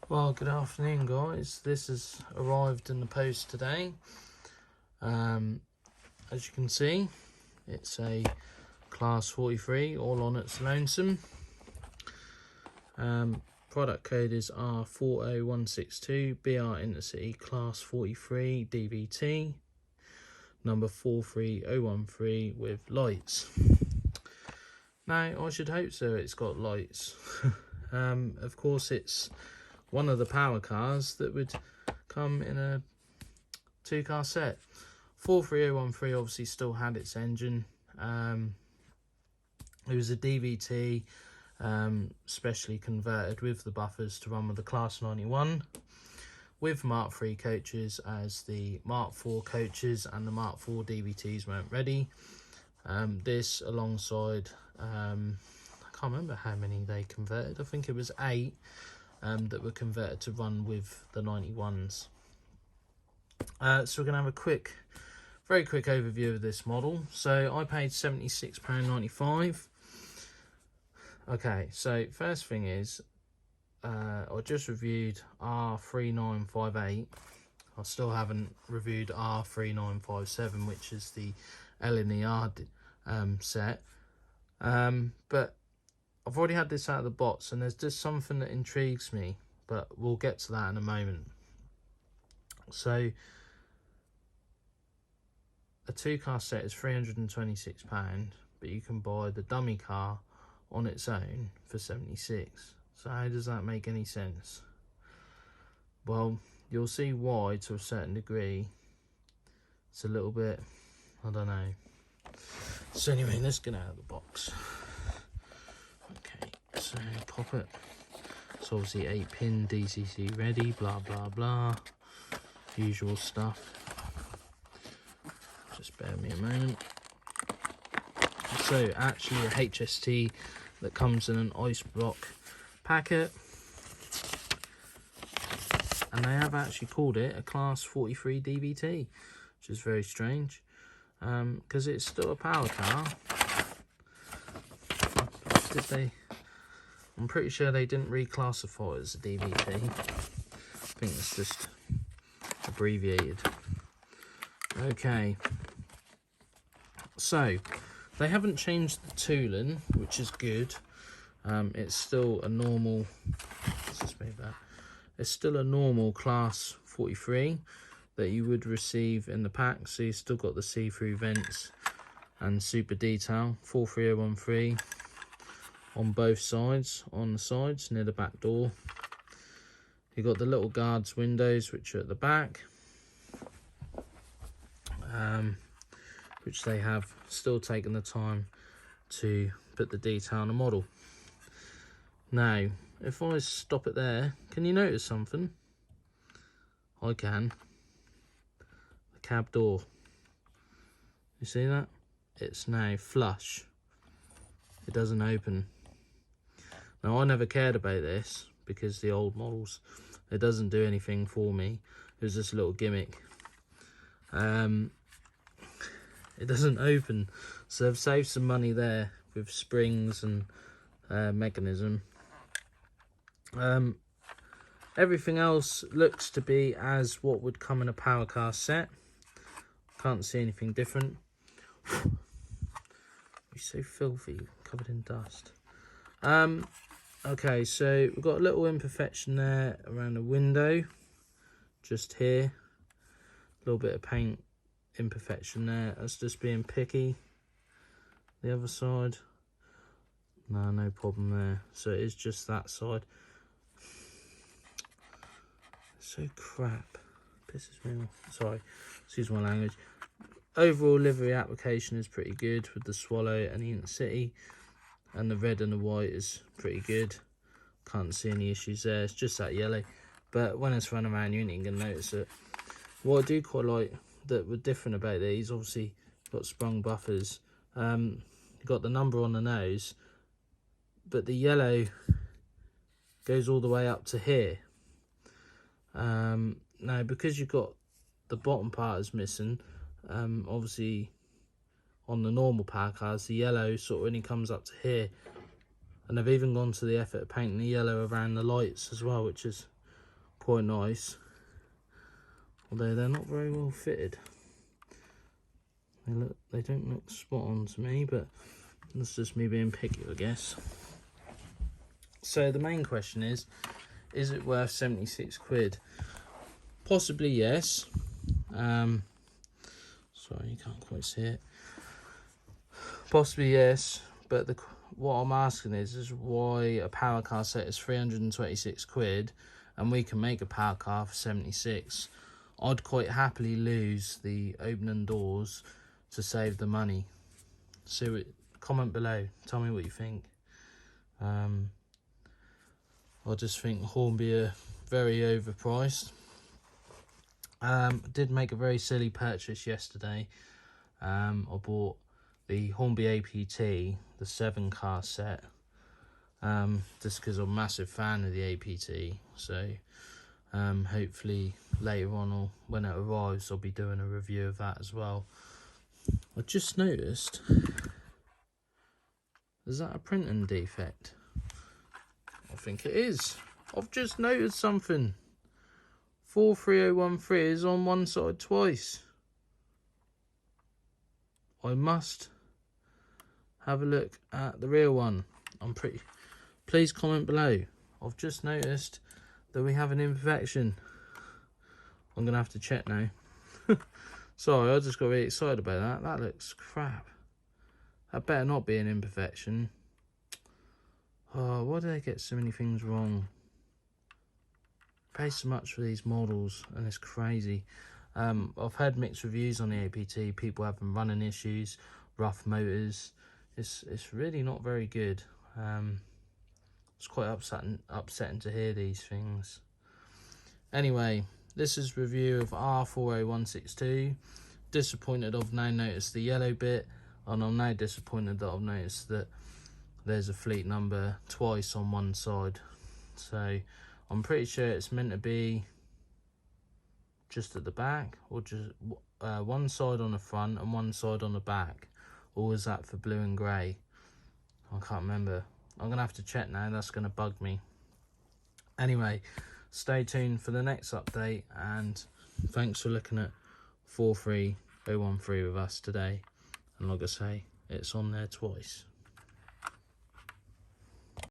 Well, good afternoon, guys. This has arrived in the post today. As you can see, it's a Class 43, all on its lonesome. Product code is R40162 BR Intercity Class 43 DVT, number 43013 with lights. Now, I should hope so. It's got lights. Of course, it's one of the power cars that would come in a 2-car set. 43013 obviously still had its engine. It was a DVT, specially converted with the buffers to run with the Class 91, with Mark III coaches, as the Mark IV coaches and the Mark IV DVTs weren't ready. This alongside, I can't remember how many they converted. I think it was 8. That were converted to run with the 91s. So we're going to have a very quick overview of this model. So I paid £76.95. Okay, so first thing is, I just reviewed R3958. I still haven't reviewed R3957, which is the L&ER set. But I've already had this out of the box, and there's just something that intrigues me, but we'll get to that in a moment. So a 2-car set is £326, but you can buy the dummy car on its own for £76. So how does that make any sense? Well, you'll see why to a certain degree. It's a little bit, I don't know. So anyway, let's get out of the box. Okay, so pop it. It's obviously 8-pin DCC ready, blah blah blah, usual stuff. Just bear me a moment. So actually a HST that comes in an ice block packet, and they have actually called it a Class 43 DVT, which is very strange, because it's still a power car. I'm pretty sure they didn't reclassify it as a DVT. I think it's just abbreviated. Okay. So, they haven't changed the tooling, which is good. It's still a normal... Let's just move that. It's still a normal Class 43 that you would receive in the pack. So, you've still got the see-through vents and super detail. 43013. On both sides, on the sides near the back door. You've got the little guards windows, which are at the back, which they have still taken the time to put the detail on the model. Now, if I stop it there, can you notice something? I can. The cab door. You see that? It's now flush. It doesn't open. Now, I never cared about this because the old models, it doesn't do anything for me. It was just a little gimmick. It doesn't open, so I've saved some money there with springs and mechanism. Everything else looks to be as what would come in a power car set. Can't see anything different. It's so filthy, covered in dust. Okay, so we've got a little imperfection there around the window, just here. A little bit of paint imperfection there. That's just being picky. The other side, no problem there. So it is just that side. It's so crap. Pisses me off. Sorry, excuse my language. Overall livery application is pretty good with the swallow and the Intercity. And the red and the white is pretty good. Can't see any issues there. It's just that yellow. But when it's running around, you ain't going to notice it. What I do quite like that were different about these, obviously, got sprung buffers. You've got the number on the nose. But the yellow goes all the way up to here. Now, because you've got the bottom part is missing, obviously... on the normal power cars, the yellow sort of only comes up to here, and they've even gone to the effort of painting the yellow around the lights as well, which is quite nice, although they're not very well fitted. They don't look spot on to me, but that's just me being picky, I guess. So the main question is it worth 76 quid? Possibly yes. Sorry, you can't quite see it. Possibly yes, but what I'm asking is why a power car set is 326 quid and we can make a power car for 76. I'd quite happily lose the opening doors to save the money. So comment below, tell me what you think. I just think Hornby are very overpriced. Did make a very silly purchase yesterday. I bought the Hornby APT, the 7 car set, just because I'm a massive fan of the APT. So hopefully later on, or when it arrives, I'll be doing a review of that as well. I just noticed, is that a printing defect? I think it is. I've just noticed something. 43013 is on one side twice. I must have a look at the real one. Please comment below. I've just noticed that we have an imperfection. I'm gonna have to check now. Sorry, I just got really excited about that. That looks crap. That better not be an imperfection. Oh, why do they get so many things wrong? Pay so much for these models and it's crazy. I've heard mixed reviews on the APT, people having running issues, rough motors. It's really not very good. It's quite upsetting to hear these things. Anyway, this is review of R40162. Disappointed I've now noticed the yellow bit, and I'm now disappointed that I've noticed that there's a fleet number twice on one side. So I'm pretty sure it's meant to be just at the back, or just one side on the front and one side on the back, or is that for blue and grey? I can't remember. I'm gonna have to check now. That's gonna bug me. Anyway, stay tuned for the next update, and thanks for looking at 43013 with us today. And like I say, it's on there twice.